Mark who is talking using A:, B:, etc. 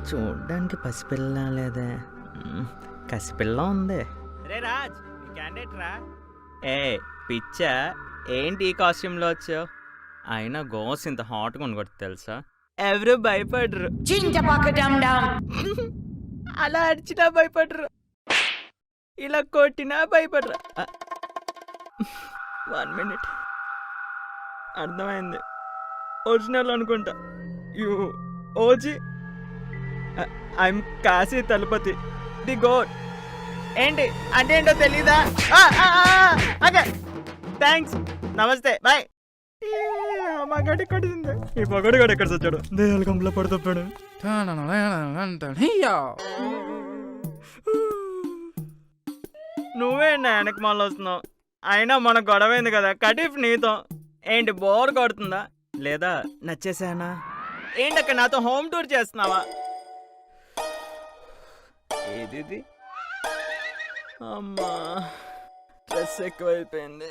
A: చూడ్డానికి పసిపిల్ల లేదే, కసిపిల్ల ఉంది.
B: రే రాజ్, నీ క్యాండిడేట్ రా. ఏ పిచ్చా, ఏంటి ఈ కాస్ట్యూమ్లో వచ్చావు? అయినా గోస్ ఇంత హాట్గా ఉండకూడదు తెలుసా, ఎవరు భయపడరు. అలా అరిచినా భయపడరు, ఇలా కొట్టినా భయపడరు. 1 minute, అర్థమైంది. ఒరిజినల్ అనుకుంటా. You OG, I'm Kashi Thalapathy the god. ఏంటి అంటే ఏంటో తెలీదా? ఓకే, థ్యాంక్స్, నమస్తే, బాయ్. మగాడి కొట్టింది. ఈ మగాడు గడు ఎక్కడ వచ్చాడు? దేహాల కంపలో పడుతాడు. నువ్వేంటి వెనక మళ్ళీ వస్తున్నావు? అయినా మన గొడవైంది కదా కటీఫ్ నీతో. ఏంటి బోర్ కొడుతుందా లేదా నచ్చేసానా? ఏంటి అక్కడ నాతో హోమ్ టూర్ చేస్తున్నావా? ఏది అమ్మా, స్ట్రెస్ ఎక్కువైపోయింది.